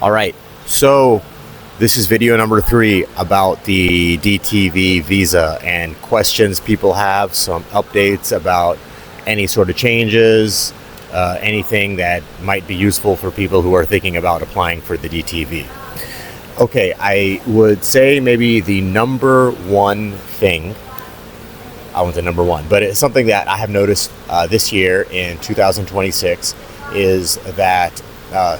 All right, so this is video number 3 about the DTV visa and questions people have, some updates about any sort of changes, anything that might be useful for people who are thinking about applying for the DTV. Okay, I would say maybe the number one thing, I won't say number one, but it's something that I have noticed this year in 2026 is that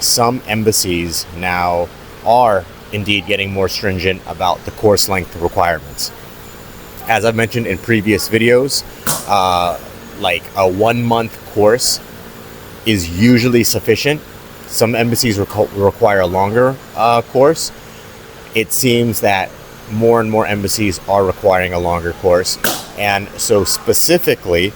some embassies now are indeed getting more stringent about the course length requirements. As I've mentioned in previous videos, like a 1-month course is usually sufficient. Some embassies require a longer course. It seems that more and more embassies are requiring a longer course. And so specifically,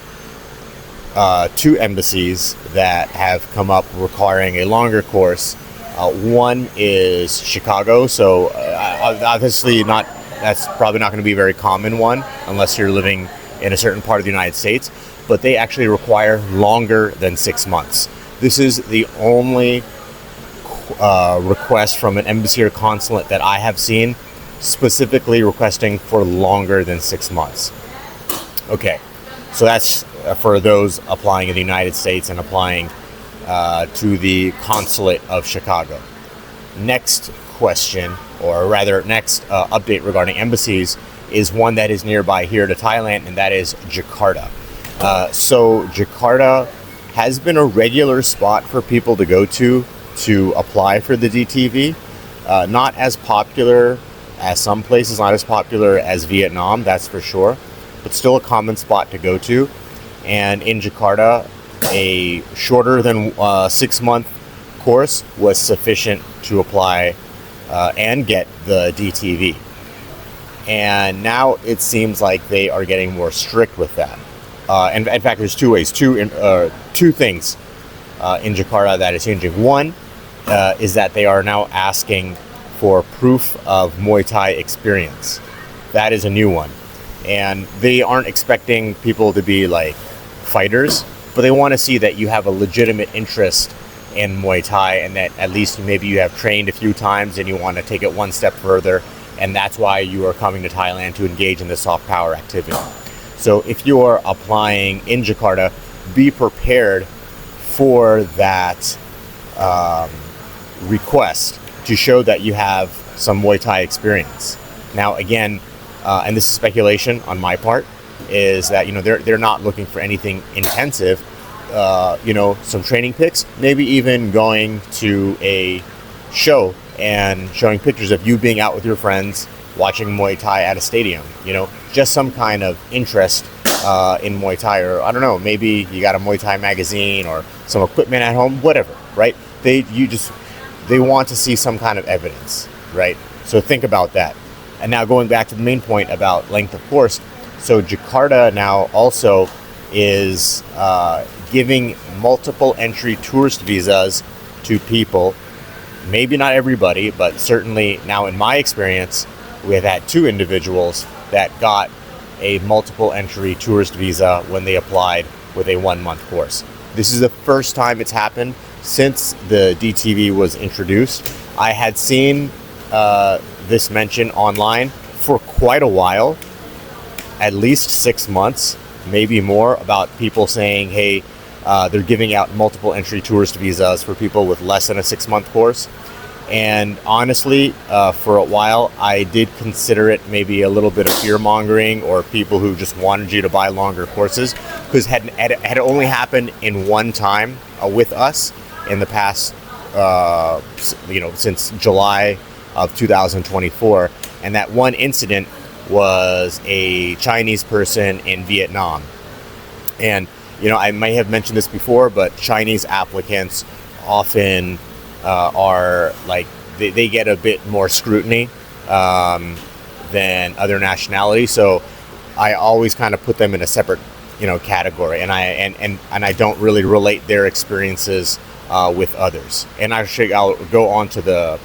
2 embassies that have come up requiring a longer course. One is Chicago, so obviously that's probably not going to be a very common one unless you're living in a certain part of the United States, but they actually require longer than 6 months. This is the only request from an embassy or consulate that I have seen specifically requesting for longer than 6 months. Okay, so that's for those applying in the United States and applying to the consulate of Chicago. Next question, or rather next update regarding embassies is one that is nearby here to Thailand, and that is Jakarta. So Jakarta has been a regular spot for people to go to apply for the DTV. Not as popular as some places, not as popular as Vietnam, that's for sure, but still a common spot to go to. And in Jakarta, a shorter than 6-month course was sufficient to apply and get the DTV. And now it seems like they are getting more strict with that. And in fact, there's two things in Jakarta that is changing. One is that they are now asking for proof of Muay Thai experience. That is a new one. And they aren't expecting people to be like fighters, but they want to see that you have a legitimate interest in Muay Thai and that at least maybe you have trained a few times and you want to take it one step further, and that's why you are coming to Thailand to engage in the soft power activity. So if you are applying in Jakarta, be prepared for that request to show that you have some Muay Thai experience. Now again, and this is speculation on my part, is that they're not looking for anything intensive. Some training pics, maybe even going to a show and showing pictures of you being out with your friends watching Muay Thai at a stadium. Just some kind of interest in Muay Thai, or I don't know, maybe you got a Muay Thai magazine or some equipment at home, whatever, right? They want to see some kind of evidence, right? So think about that. And now going back to the main point about length of course, so Jakarta now also is giving multiple entry tourist visas to people. Maybe not everybody, but certainly now in my experience, we have had 2 individuals that got a multiple entry tourist visa when they applied with a 1-month course. This is the first time it's happened since the DTV was introduced. I had seen this mentioned online for quite a while, at least 6 months, maybe more, about people saying, hey, they're giving out multiple entry tourist visas for people with less than a 6-month course. And honestly, for a while, I did consider it maybe a little bit of fear-mongering, or people who just wanted you to buy longer courses, because had only happened in one time with us in the past, since July of 2024. And that one incident was a Chinese person in Vietnam. And, I may have mentioned this before, but Chinese applicants often are like, they get a bit more scrutiny than other nationalities. So I always kind of put them in a separate, category. And I don't really relate their experiences with others. And I'll go on to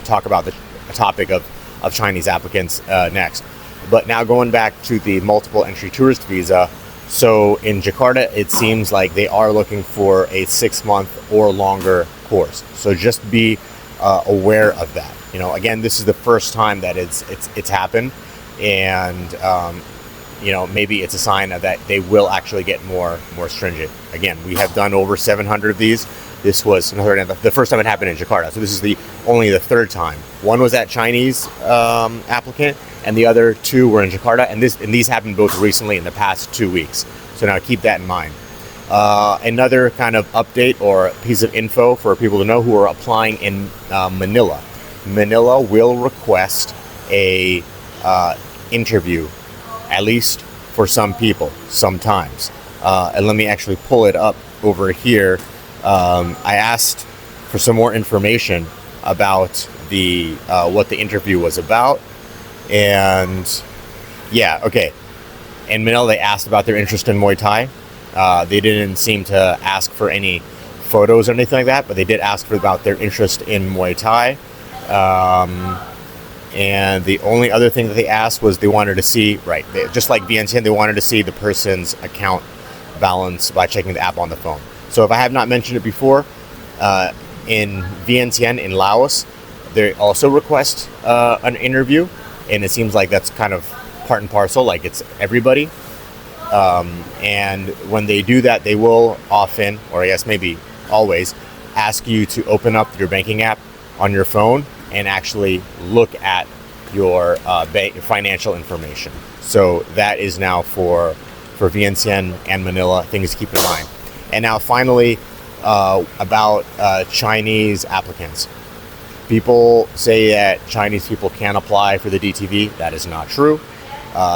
talk about the topic of Chinese applicants next. But now going back to the multiple entry tourist visa, so in Jakarta, it seems like they are looking for a 6-month or longer course. So just be aware of that. Again, this is the first time that it's happened, and maybe it's a sign of that they will actually get more stringent. Again, we have done over 700 of these. This was the first time it happened in Jakarta, so this is only the third time. One was that Chinese applicant, and the other two were in Jakarta, and these happened both recently in the past 2 weeks. So now keep that in mind. Another kind of update or piece of info for people to know who are applying in Manila. Manila will request a interview, at least for some people, sometimes. And let me actually pull it up over here. I asked for some more information about what the interview was about, and yeah, okay. In Manila, they asked about their interest in Muay Thai. They didn't seem to ask for any photos or anything like that, but they did ask about their interest in Muay Thai. And the only other thing that they asked was they wanted to see, just like VNTN, they wanted to see the person's account balance by checking the app on the phone. So if I have not mentioned it before, in VNTN in Laos, they also request an interview, and it seems like that's kind of part and parcel, like it's everybody. And when they do that, they will often, or I guess maybe always, ask you to open up your banking app on your phone and actually look at your financial information. So that is now for VNTN and Manila, things to keep in mind. And now finally, about Chinese applicants. People say that Chinese people can't apply for the DTV. That is not true.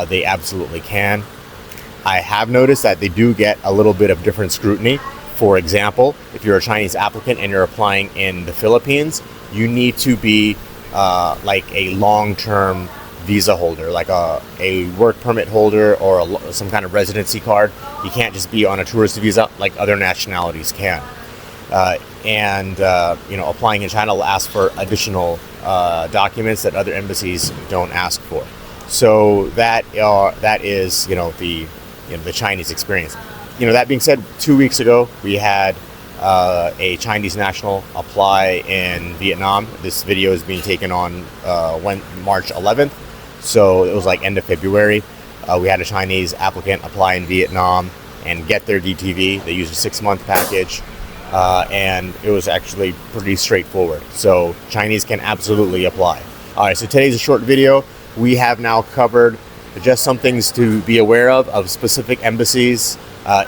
They absolutely can. I have noticed that they do get a little bit of different scrutiny. For example, if you're a Chinese applicant and you're applying in the Philippines, you need to be like a long-term visa holder, like a work permit holder or some kind of residency card. You can't just be on a tourist visa like other nationalities can. Applying in China will ask for additional documents that other embassies don't ask for. So that is the Chinese experience. That being said, 2 weeks ago we had a Chinese national apply in Vietnam. This video is being taken on March 11th, so it was like end of February. We had a Chinese applicant apply in Vietnam and get their DTV. They used a 6-month package, and it was actually pretty straightforward. So Chinese can absolutely apply. All right, so today's a short video. We have now covered just some things to be aware of specific embassies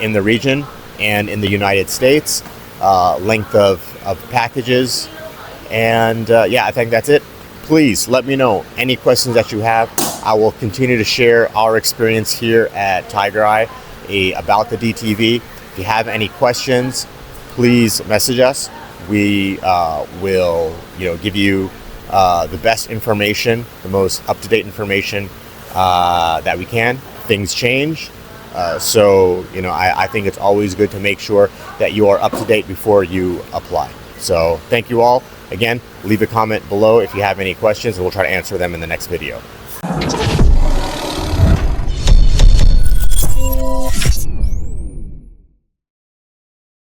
in the region and in the United States, length of packages, and I think that's it. Please let me know any questions that you have. I will continue to share our experience here at Tiger Eye about the DTV. If you have any questions, please message us. We will give you the best information, the most up-to-date information that we can. Things change. So I think it's always good to make sure that you are up to date before you apply. So thank you all. Again, leave a comment below if you have any questions, and we'll try to answer them in the next video.